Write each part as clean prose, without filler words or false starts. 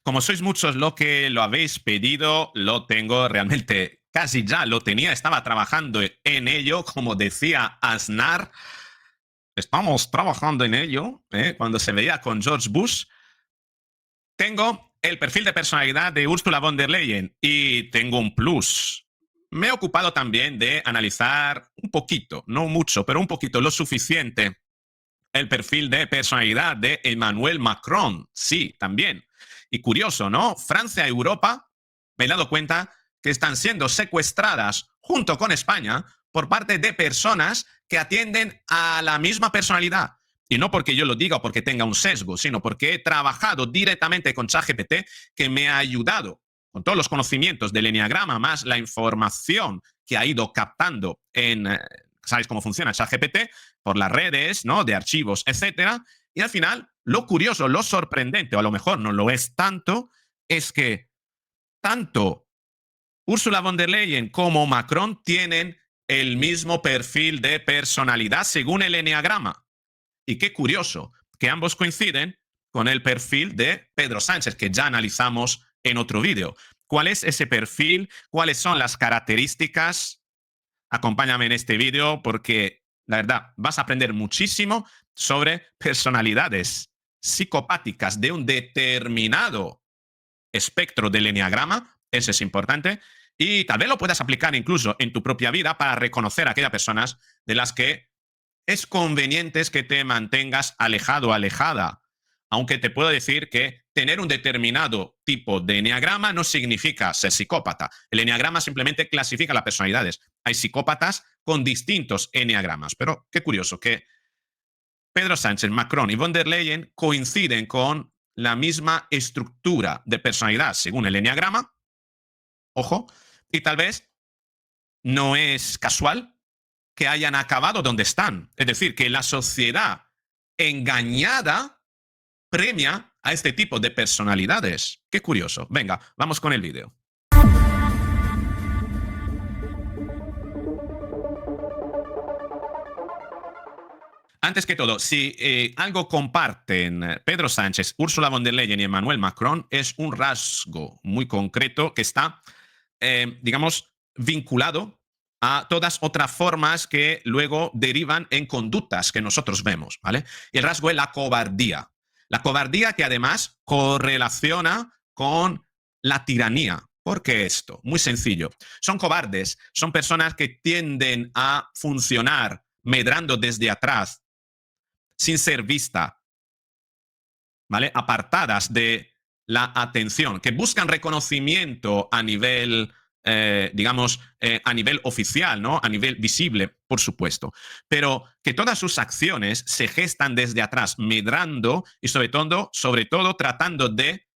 Como sois muchos lo que lo habéis pedido, lo tengo realmente, casi ya lo tenía, estaba trabajando en ello, como decía Aznar, estamos trabajando en ello, cuando se veía con George Bush. Tengo el perfil de personalidad de Ursula von der Leyen y tengo un plus. Me he ocupado también de analizar un poquito, no mucho, pero un poquito, lo suficiente, el perfil de personalidad de Emmanuel Macron. Sí, también. Y curioso, ¿no? Francia y Europa, me he dado cuenta que están siendo secuestradas junto con España por parte de personas que atienden a la misma personalidad. Y no porque yo lo diga o porque tenga un sesgo, sino porque he trabajado directamente con ChatGPT, que me ha ayudado con todos los conocimientos del enneagrama, más la información que ha ido captando en, ¿sabéis cómo funciona ChatGPT? Por las redes, ¿no? De archivos, etcétera. Y al final, lo curioso, lo sorprendente, o a lo mejor no lo es tanto, es que tanto Ursula von der Leyen como Macron tienen el mismo perfil de personalidad según el enneagrama. Y qué curioso que ambos coinciden con el perfil de Pedro Sánchez, que ya analizamos en otro vídeo. ¿Cuál es ese perfil? ¿Cuáles son las características? Acompáñame en este vídeo porque, la verdad, vas a aprender muchísimo sobre personalidades psicopáticas de un determinado espectro del enneagrama. Eso es importante. Y tal vez lo puedas aplicar incluso en tu propia vida para reconocer a aquellas personas de las que es conveniente que te mantengas alejado o alejada. Aunque te puedo decir que tener un determinado tipo de enneagrama no significa ser psicópata. El enneagrama simplemente clasifica las personalidades. Hay psicópatas con distintos enneagramas. Pero qué curioso que Pedro Sánchez, Macron y von der Leyen coinciden con la misma estructura de personalidad según el enneagrama. Ojo. Y tal vez no es casual que hayan acabado donde están. Es decir, que la sociedad engañada premia a este tipo de personalidades. Qué curioso. Venga, vamos con el vídeo. Antes que todo, si algo comparten Pedro Sánchez, Ursula von der Leyen y Emmanuel Macron, es un rasgo muy concreto que está, digamos, vinculado a todas otras formas que luego derivan en conductas que nosotros vemos, ¿vale? Y el rasgo es la cobardía. La cobardía que además correlaciona con la tiranía. ¿Por qué esto? Muy sencillo. Son cobardes, son personas que tienden a funcionar medrando desde atrás, sin ser vista, ¿vale? Apartadas de la atención, que buscan reconocimiento a nivel, digamos, a nivel oficial, ¿no? A nivel visible, por supuesto, pero que todas sus acciones se gestan desde atrás, medrando y sobre todo tratando de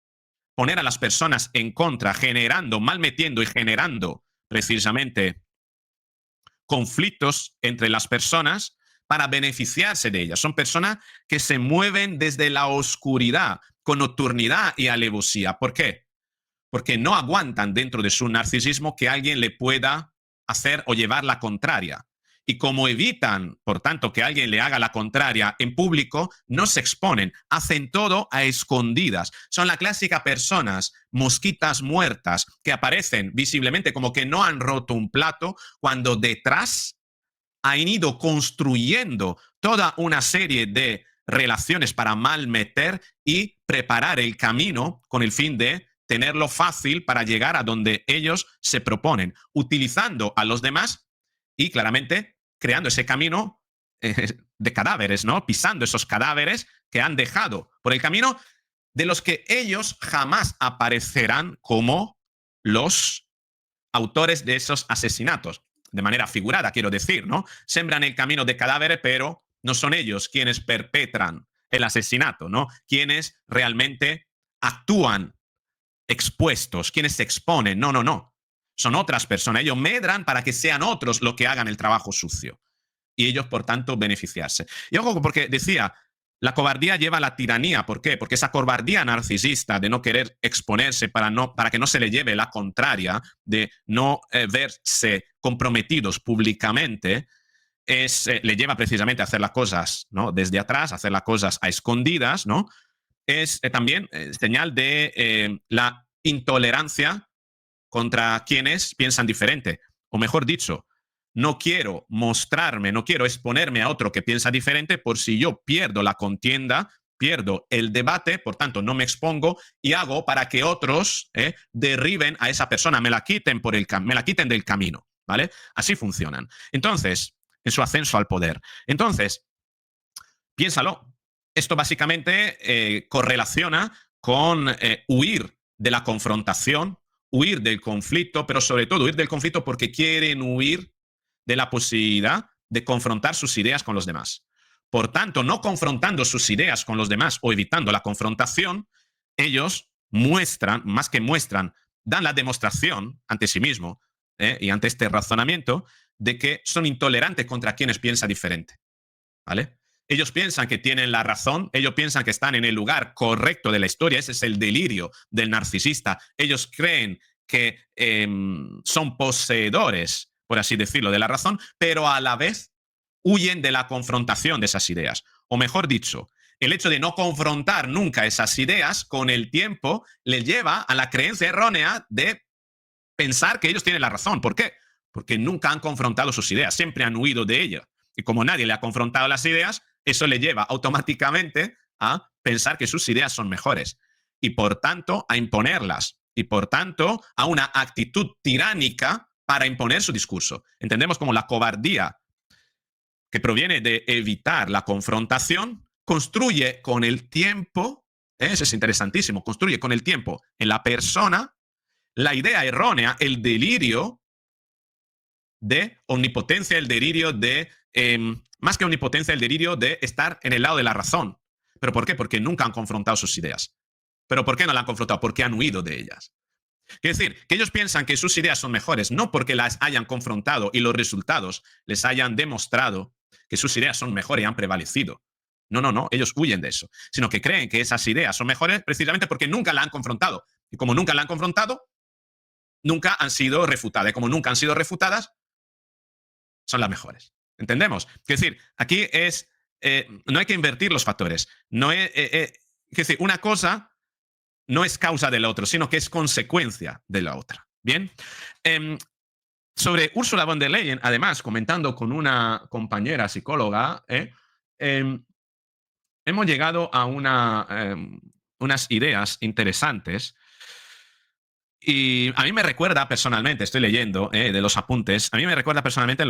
poner a las personas en contra, generando, malmetiendo y generando precisamente conflictos entre las personas para beneficiarse de ellas. Son personas que se mueven desde la oscuridad, con nocturnidad y alevosía. ¿Por qué? Porque no aguantan dentro de su narcisismo que alguien le pueda hacer o llevar la contraria. Y como evitan, por tanto, que alguien le haga la contraria en público, no se exponen, hacen todo a escondidas. Son la clásica personas, mosquitas muertas, que aparecen visiblemente como que no han roto un plato, cuando detrás han ido construyendo toda una serie de relaciones para malmeter y preparar el camino con el fin de tenerlo fácil para llegar a donde ellos se proponen, utilizando a los demás y claramente creando ese camino de cadáveres, ¿no? Pisando esos cadáveres que han dejado por el camino, de los que ellos jamás aparecerán como los autores de esos asesinatos. De manera figurada, quiero decir, ¿no? Sembran el camino de cadáveres, pero no son ellos quienes perpetran el asesinato, ¿no? Quienes realmente actúan expuestos, quienes se exponen. No, no, no. Son otras personas. Ellos medran para que sean otros los que hagan el trabajo sucio. Y ellos, por tanto, beneficiarse. Y ojo, porque decía, la cobardía lleva a la tiranía. ¿Por qué? Porque esa cobardía narcisista de no querer exponerse para que no se le lleve la contraria, de no verse comprometidos públicamente, le lleva precisamente a hacer las cosas, ¿no? Desde atrás, a hacer las cosas a escondidas, ¿no? es también señal de la intolerancia contra quienes piensan diferente. O mejor dicho, no quiero mostrarme, no quiero exponerme a otro que piensa diferente por si yo pierdo la contienda, pierdo el debate, por tanto no me expongo y hago para que otros derriben a esa persona, me la quiten, me la quiten del camino, ¿vale? Así funcionan. Entonces, en su ascenso al poder. Entonces, piénsalo. Esto básicamente correlaciona con huir de la confrontación, huir del conflicto, pero sobre todo huir del conflicto porque quieren huir de la posibilidad de confrontar sus ideas con los demás. Por tanto, no confrontando sus ideas con los demás o evitando la confrontación, ellos muestran, más que muestran, dan la demostración ante sí mismo y ante este razonamiento de que son intolerantes contra quienes piensan diferente. ¿Vale? Ellos piensan que tienen la razón, ellos piensan que están en el lugar correcto de la historia, ese es el delirio del narcisista. Ellos creen que son poseedores, por así decirlo, de la razón, pero a la vez huyen de la confrontación de esas ideas. O mejor dicho, el hecho de no confrontar nunca esas ideas con el tiempo les lleva a la creencia errónea de pensar que ellos tienen la razón. ¿Por qué? Porque nunca han confrontado sus ideas, siempre han huido de ellas. Y como nadie le ha confrontado las ideas, eso le lleva automáticamente a pensar que sus ideas son mejores y por tanto a imponerlas y por tanto a una actitud tiránica para imponer su discurso. Entendemos como la cobardía que proviene de evitar la confrontación construye con el tiempo, eso es interesantísimo, construye con el tiempo en la persona la idea errónea, el delirio de omnipotencia, el delirio de, más que omnipotencia, el delirio de estar en el lado de la razón. ¿Pero por qué? Porque nunca han confrontado sus ideas. ¿Pero por qué no la han confrontado? Porque han huido de ellas. Quiere decir, que ellos piensan que sus ideas son mejores, no porque las hayan confrontado y los resultados les hayan demostrado que sus ideas son mejores y han prevalecido. No, no, no, ellos huyen de eso, sino que creen que esas ideas son mejores precisamente porque nunca la han confrontado. Y como nunca la han confrontado, nunca han sido refutadas. Y como nunca han sido refutadas, son las mejores. ¿Entendemos? Es decir, aquí es, no hay que invertir los factores. No es decir, una cosa no es causa de la otra, sino que es consecuencia de la otra. Bien. Eh, sobre Ursula von der Leyen, además, comentando con una compañera psicóloga, hemos llegado a unas ideas interesantes. Y a mí me recuerda personalmente, estoy leyendo de los apuntes, a mí me recuerda personalmente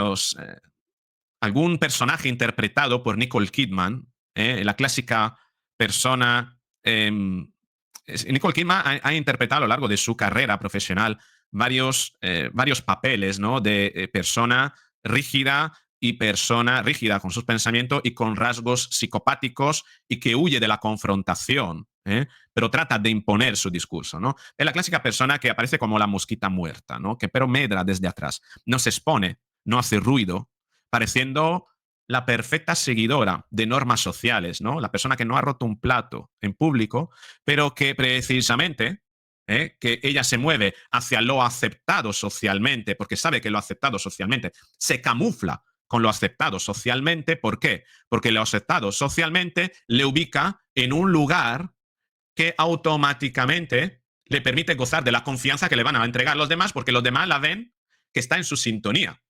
algún personaje interpretado por Nicole Kidman, la clásica persona. Nicole Kidman ha interpretado a lo largo de su carrera profesional varios papeles, ¿no? De persona rígida y persona rígida con sus pensamientos y con rasgos psicopáticos y que huye de la confrontación, pero trata de imponer su discurso, ¿no? Es la clásica persona que aparece como la mosquita muerta, ¿no? Que pero medra desde atrás, no se expone, no hace ruido, pareciendo la perfecta seguidora de normas sociales, ¿no? La persona que no ha roto un plato en público, pero que precisamente que ella se mueve hacia lo aceptado socialmente, porque sabe que lo aceptado socialmente se camufla con lo aceptado socialmente. ¿Por qué? Porque lo aceptado socialmente le ubica en un lugar que automáticamente le permite gozar de la confianza que le van a entregar los demás, porque los demás la ven que está en su sintonía.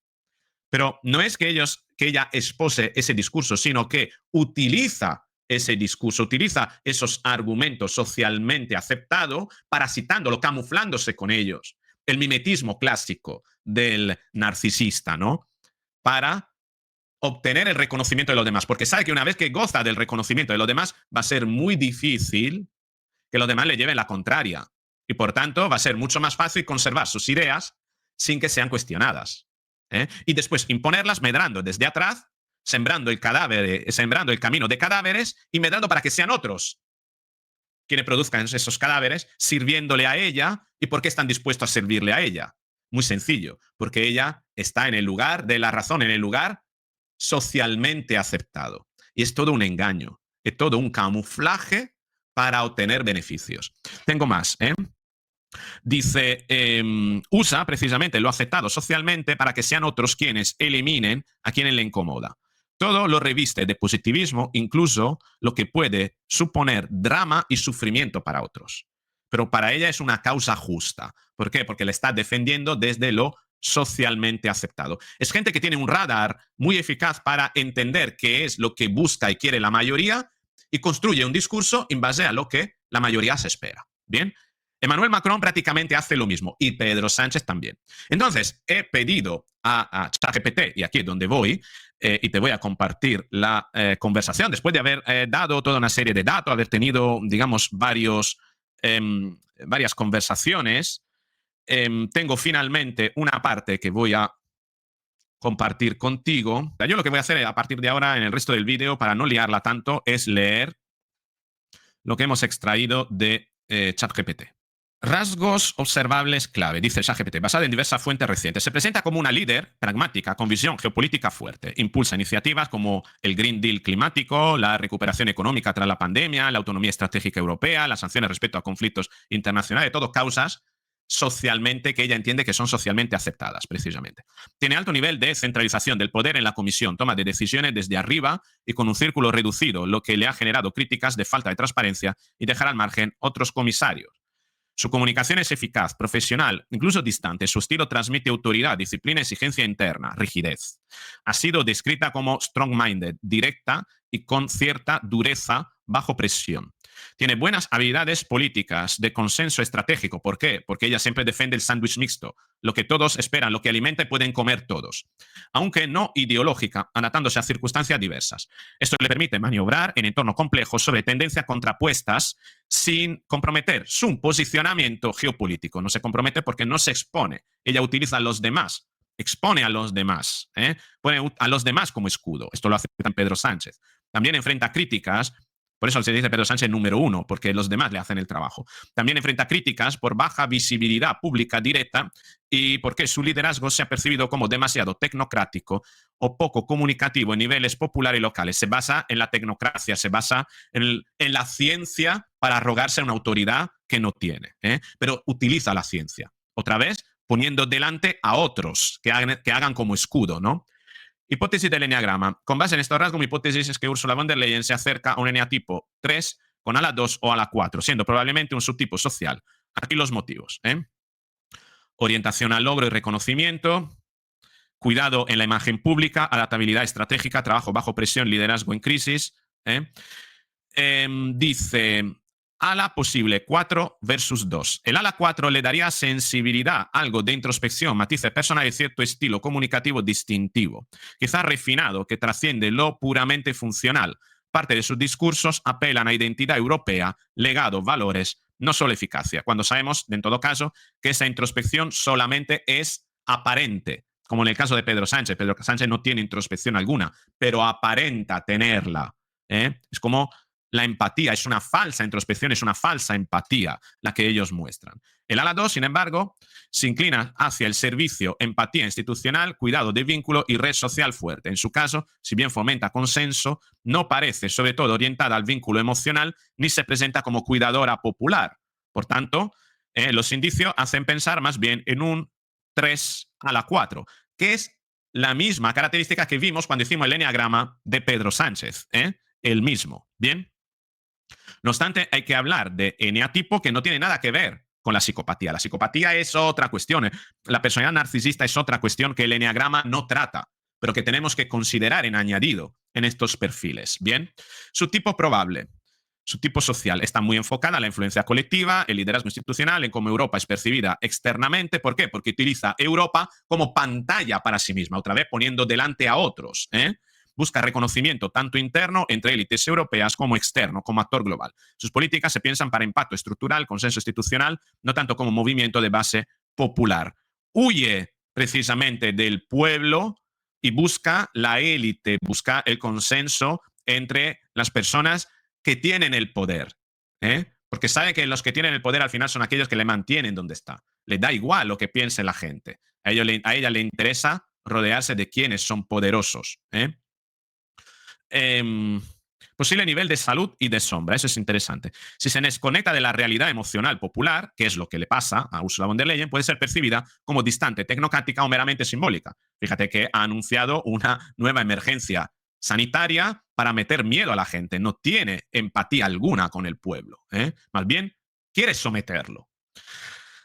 Pero no es que ella expose ese discurso, sino que utiliza ese discurso, utiliza esos argumentos socialmente aceptados, parasitándolo, camuflándose con ellos. El mimetismo clásico del narcisista, ¿no? Para obtener el reconocimiento de los demás, porque sabe que una vez que goza del reconocimiento de los demás, va a ser muy difícil que los demás le lleven la contraria. Y por tanto, va a ser mucho más fácil conservar sus ideas sin que sean cuestionadas. Y después imponerlas medrando desde atrás, sembrando el camino de cadáveres y medrando para que sean otros quienes produzcan esos cadáveres, sirviéndole a ella. ¿Y por qué están dispuestos a servirle a ella? Muy sencillo, porque ella está en el lugar de la razón, en el lugar socialmente aceptado. Y es todo un engaño, es todo un camuflaje para obtener beneficios. Tengo más, Dice, usa precisamente lo aceptado socialmente para que sean otros quienes eliminen a quienes le incomoda. Todo lo reviste de positivismo, incluso lo que puede suponer drama y sufrimiento para otros. Pero para ella es una causa justa. ¿Por qué? Porque la está defendiendo desde lo socialmente aceptado. Es gente que tiene un radar muy eficaz para entender qué es lo que busca y quiere la mayoría y construye un discurso en base a lo que la mayoría se espera. Bien, Emmanuel Macron prácticamente hace lo mismo y Pedro Sánchez también. Entonces, he pedido a ChatGPT, y aquí es donde voy, y te voy a compartir la conversación, después de haber dado toda una serie de datos, haber tenido, digamos, varias conversaciones, tengo finalmente una parte que voy a compartir contigo. Yo lo que voy a hacer a partir de ahora en el resto del vídeo, para no liarla tanto, es leer lo que hemos extraído de ChatGPT. Rasgos observables clave, dice ChatGPT, basada en diversas fuentes recientes. Se presenta como una líder pragmática con visión geopolítica fuerte. Impulsa iniciativas como el Green Deal climático, la recuperación económica tras la pandemia, la autonomía estratégica europea, las sanciones respecto a conflictos internacionales, todo causas socialmente que ella entiende que son socialmente aceptadas, precisamente. Tiene alto nivel de centralización del poder en la comisión, toma de decisiones desde arriba y con un círculo reducido, lo que le ha generado críticas de falta de transparencia y dejar al margen otros comisarios. Su comunicación es eficaz, profesional, incluso distante. Su estilo transmite autoridad, disciplina, exigencia interna, rigidez. Ha sido descrita como strong-minded, directa y con cierta dureza bajo presión. Tiene buenas habilidades políticas de consenso estratégico. ¿Por qué? Porque ella siempre defiende el sándwich mixto, lo que todos esperan, lo que alimenta y pueden comer todos, aunque no ideológica, adaptándose a circunstancias diversas. Esto le permite maniobrar en entornos complejos sobre tendencias contrapuestas sin comprometer su posicionamiento geopolítico. No se compromete porque no se expone. Ella utiliza a los demás, expone a los demás, pone a los demás como escudo. Esto lo hace Pedro Sánchez. También enfrenta críticas. Por eso se dice Pedro Sánchez número uno, porque los demás le hacen el trabajo. También enfrenta críticas por baja visibilidad pública directa y porque su liderazgo se ha percibido como demasiado tecnocrático o poco comunicativo en niveles populares y locales. Se basa en la tecnocracia, se basa en la ciencia para arrogarse una autoridad que no tiene, pero utiliza la ciencia. Otra vez, poniendo delante a otros que hagan como escudo, ¿no? Hipótesis del eneagrama. Con base en estos rasgos, mi hipótesis es que Ursula von der Leyen se acerca a un eneatipo 3 con ala 2 o ala 4, siendo probablemente un subtipo social. Aquí los motivos. Orientación al logro y reconocimiento, cuidado en la imagen pública, adaptabilidad estratégica, trabajo bajo presión, liderazgo en crisis. Dice ala posible 4 versus 2. El ala 4 le daría sensibilidad, algo de introspección, matices personales y cierto estilo comunicativo distintivo, quizás refinado, que trasciende lo puramente funcional. Parte de sus discursos apelan a identidad europea, legado, valores, no solo eficacia, cuando sabemos, en todo caso, que esa introspección solamente es aparente, como en el caso de Pedro Sánchez. Pedro Sánchez no tiene introspección alguna, pero aparenta tenerla. Es como la empatía, es una falsa introspección, es una falsa empatía la que ellos muestran. El ala 2, sin embargo, se inclina hacia el servicio, empatía institucional, cuidado de vínculo y red social fuerte. En su caso, si bien fomenta consenso, no parece, sobre todo, orientada al vínculo emocional, ni se presenta como cuidadora popular. Por tanto, los indicios hacen pensar más bien en un 3 a la 4, que es la misma característica que vimos cuando hicimos el eneagrama de Pedro Sánchez. El mismo. Bien. No obstante, hay que hablar de eneatipo que no tiene nada que ver con la psicopatía. La psicopatía es otra cuestión. La personalidad narcisista es otra cuestión que el eneagrama no trata, pero que tenemos que considerar en añadido en estos perfiles. Bien. Su tipo probable. Su tipo social está muy enfocada en la influencia colectiva, el liderazgo institucional, en cómo Europa es percibida externamente. ¿Por qué? Porque utiliza Europa como pantalla para sí misma, otra vez poniendo delante a otros. Busca reconocimiento tanto interno entre élites europeas como externo, como actor global. Sus políticas se piensan para impacto estructural, consenso institucional, no tanto como movimiento de base popular. Huye precisamente del pueblo y busca la élite, busca el consenso entre las personas que tienen el poder. Porque sabe que los que tienen el poder al final son aquellos que le mantienen donde está. Le da igual lo que piense la gente. A ella le interesa rodearse de quienes son poderosos. Posible nivel de salud y de sombra. Eso es interesante. Si se desconecta de la realidad emocional popular, que es lo que le pasa a Ursula von der Leyen, puede ser percibida como distante, tecnocrática o meramente simbólica. Fíjate que ha anunciado una nueva emergencia sanitaria para meter miedo a la gente. No tiene empatía alguna con el pueblo. Más bien, quiere someterlo.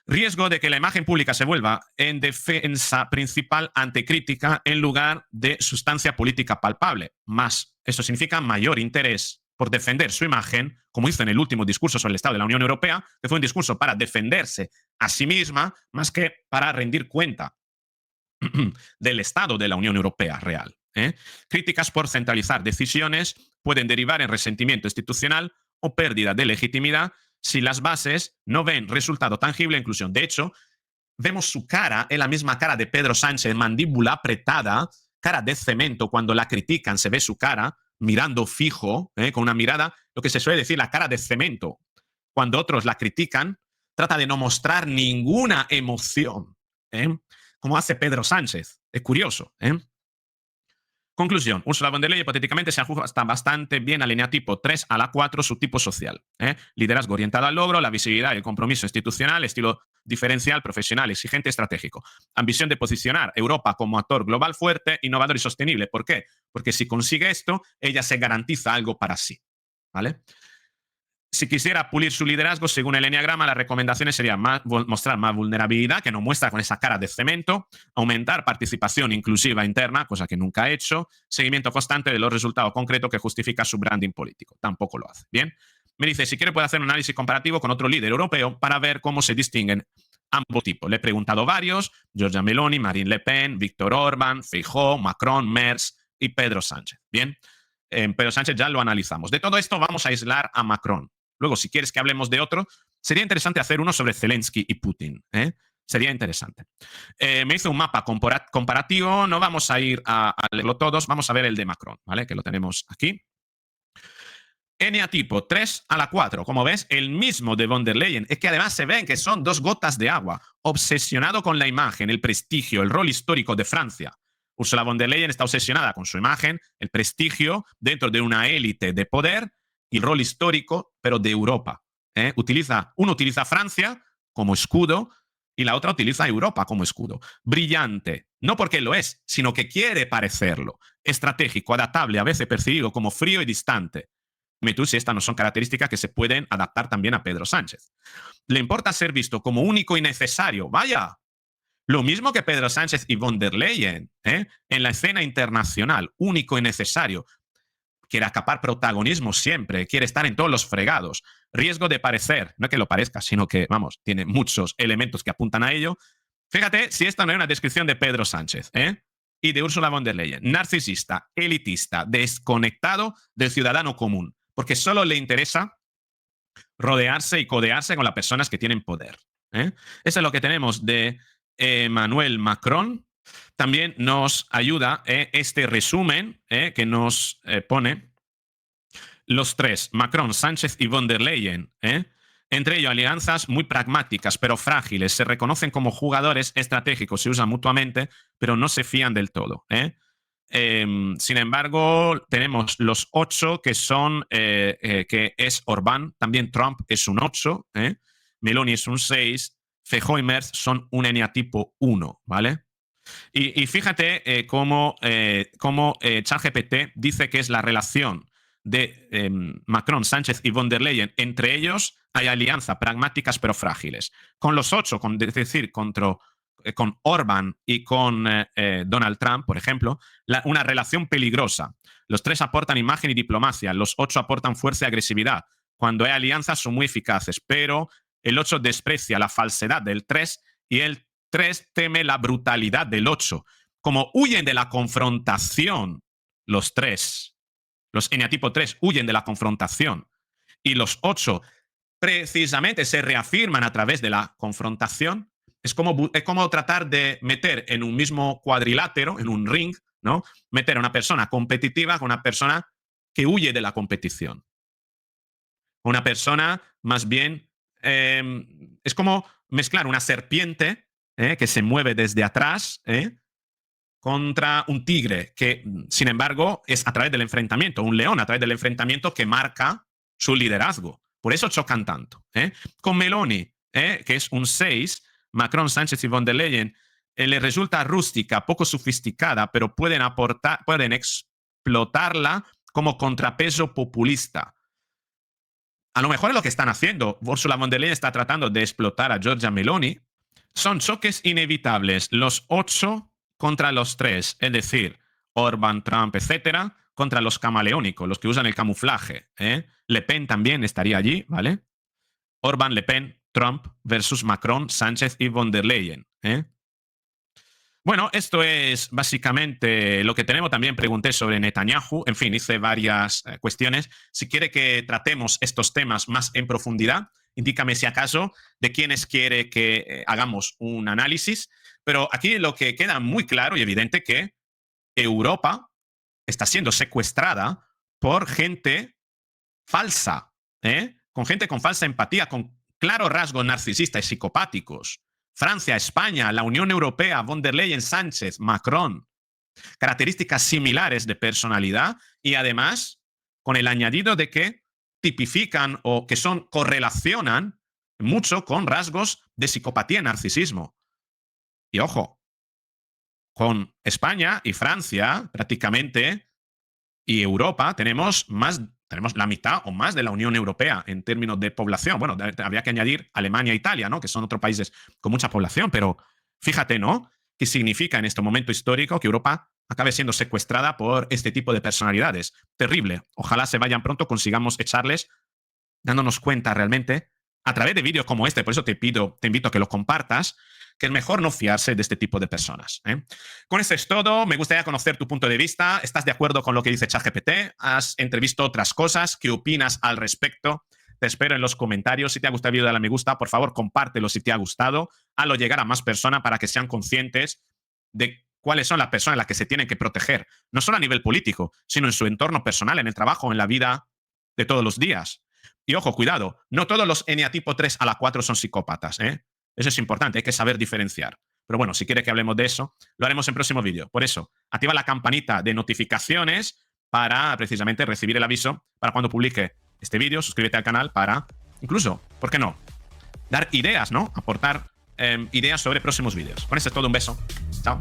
Riesgo de que la imagen pública se vuelva en defensa principal ante crítica en lugar de sustancia política palpable. Más, eso significa mayor interés por defender su imagen, como hizo en el último discurso sobre el Estado de la Unión Europea, que fue un discurso para defenderse a sí misma más que para rendir cuenta del Estado de la Unión Europea real. Críticas por centralizar decisiones pueden derivar en resentimiento institucional o pérdida de legitimidad si las bases no ven resultado tangible de inclusión. De hecho, vemos su cara, es la misma cara de Pedro Sánchez, mandíbula apretada, cara de cemento. Cuando la critican, se ve su cara mirando fijo, con una mirada, lo que se suele decir, la cara de cemento. Cuando otros la critican, trata de no mostrar ninguna emoción, como hace Pedro Sánchez. Es curioso. Conclusión, Ursula von der Leyen hipotéticamente se ajusta bastante bien al eneatipo 3 a la 4, subtipo social. Liderazgo orientado al logro, la visibilidad y el compromiso institucional, estilo diferencial, profesional, exigente, estratégico. Ambición de posicionar Europa como actor global fuerte, innovador y sostenible. ¿Por qué? Porque si consigue esto, ella se garantiza algo para sí. ¿Vale? Si quisiera pulir su liderazgo, según el enneagrama, las recomendaciones serían mostrar más vulnerabilidad, que no muestra con esa cara de cemento, aumentar participación inclusiva interna, cosa que nunca ha hecho, seguimiento constante de los resultados concretos que justifica su branding político. Tampoco lo hace. Bien. Me dice, si quiere puede hacer un análisis comparativo con otro líder europeo para ver cómo se distinguen ambos tipos. Le he preguntado varios, Giorgia Meloni, Marine Le Pen, Víctor Orbán, Feijóo, Macron, Merz y Pedro Sánchez. Bien. Pedro Sánchez ya lo analizamos. De todo esto vamos a aislar a Macron. Luego, si quieres que hablemos de otro, sería interesante hacer uno sobre Zelensky y Putin. Sería interesante. Me hizo un mapa comparativo. No vamos a ir a leerlo todos. Vamos a ver el de Macron, ¿vale? Que lo tenemos aquí. Eneatipo 3 a la 4. Como ves, el mismo de von der Leyen. Es que además se ven que son dos gotas de agua. Obsesionado con la imagen, el prestigio, el rol histórico de Francia. Ursula von der Leyen está obsesionada con su imagen, el prestigio dentro de una élite de poder y el rol histórico, pero de Europa. Uno utiliza Francia como escudo y la otra utiliza Europa como escudo. Brillante, no porque lo es, sino que quiere parecerlo. Estratégico, adaptable, a veces percibido como frío y distante. Dime tú si estas no son características que se pueden adaptar también a Pedro Sánchez. Le importa ser visto como único y necesario. Vaya, lo mismo que Pedro Sánchez y von der Leyen, en la escena internacional, único y necesario. Quiere acapar protagonismo siempre, quiere estar en todos los fregados. Riesgo de parecer, no es que lo parezca, sino que, vamos, tiene muchos elementos que apuntan a ello. Fíjate si esta no es una descripción de Pedro Sánchez, y de Ursula von der Leyen. Narcisista, elitista, desconectado del ciudadano común, porque solo le interesa rodearse y codearse con las personas que tienen poder. Eso es lo que tenemos de Emmanuel Macron. También nos ayuda este resumen que nos pone los tres, Macron, Sánchez y von der Leyen. Entre ellos, alianzas muy pragmáticas, pero frágiles. Se reconocen como jugadores estratégicos, se usan mutuamente, pero no se fían del todo. Sin embargo, tenemos los 8 que son, que es Orbán, también Trump es un 8, Meloni es un 6, Feijóo y Merz son un eneatipo 1, ¿vale? Y fíjate cómo ChatGPT dice que es la relación de Macron, Sánchez y von der Leyen. Entre ellos hay alianzas pragmáticas pero frágiles. Con los 8, es decir, con Orbán y con Donald Trump, por ejemplo, una relación peligrosa. Los 3 aportan imagen y diplomacia, los 8 aportan fuerza y agresividad. Cuando hay alianzas son muy eficaces, pero el 8 desprecia la falsedad del 3 y el 3 teme la brutalidad del 8. Como huyen de la confrontación, los 3, los eneatipo 3 huyen de la confrontación y los 8 precisamente se reafirman a través de la confrontación. Es como tratar de meter en un mismo cuadrilátero, en un ring, ¿no? Meter a una persona competitiva con una persona que huye de la competición. Una persona, más bien, es como mezclar una serpiente que se mueve desde atrás contra un tigre que, sin embargo, es a través del enfrentamiento, un león a través del enfrentamiento que marca su liderazgo. Por eso chocan tanto. Con Meloni, que es un 6, Macron, Sánchez y von der Leyen, le resulta rústica, poco sofisticada, pero pueden explotarla como contrapeso populista. A lo mejor es lo que están haciendo. Ursula von der Leyen está tratando de explotar a Giorgia Meloni. Son choques inevitables, los 8 contra los 3, es decir, Orbán, Trump, etcétera, contra los camaleónicos, los que usan el camuflaje. Le Pen también estaría allí, ¿vale? Orbán, Le Pen, Trump versus Macron, Sánchez y von der Leyen. Bueno, esto es básicamente lo que tenemos. También pregunté sobre Netanyahu. En fin, hice varias cuestiones. Si quiere que tratemos estos temas más en profundidad, indícame si acaso de quiénes quiere que hagamos un análisis. Pero aquí lo que queda muy claro y evidente que Europa está siendo secuestrada por gente falsa, con gente con falsa empatía, con claros rasgos narcisistas y psicopáticos. Francia, España, la Unión Europea, von der Leyen, Sánchez, Macron. Características similares de personalidad y además con el añadido de que tipifican o que correlacionan mucho con rasgos de psicopatía y narcisismo. Y ojo, con España y Francia prácticamente y Europa tenemos la mitad o más de la Unión Europea en términos de población. Bueno, habría que añadir Alemania e Italia, ¿no? Que son otros países con mucha población, pero fíjate, ¿no? ¿Qué significa en este momento histórico que Europa acabe siendo secuestrada por este tipo de personalidades? Terrible. Ojalá se vayan pronto, consigamos echarles, dándonos cuenta realmente, a través de vídeos como este. Por eso te invito a que lo compartas, que es mejor no fiarse de este tipo de personas. Con esto es todo. Me gustaría conocer tu punto de vista. ¿Estás de acuerdo con lo que dice ChatGPT? ¿Has entrevisto otras cosas? ¿Qué opinas al respecto? Te espero en los comentarios. Si te ha gustado el vídeo, dale a me gusta. Por favor, compártelo si te ha gustado. Hazlo llegar a más personas para que sean conscientes de cuáles son las personas a las que se tienen que proteger. No solo a nivel político, sino en su entorno personal, en el trabajo, en la vida de todos los días. Y ojo, cuidado, no todos los eneatipo 3 a la 4 son psicópatas, Eso es importante, hay que saber diferenciar. Pero bueno, si quiere que hablemos de eso, lo haremos en próximo vídeo. Por eso, activa la campanita de notificaciones para precisamente recibir el aviso para cuando publique este vídeo. Suscríbete al canal para, incluso, ¿por qué no?, dar ideas, ¿no? Aportar ideas sobre próximos vídeos. Con eso es todo, un beso. Chao.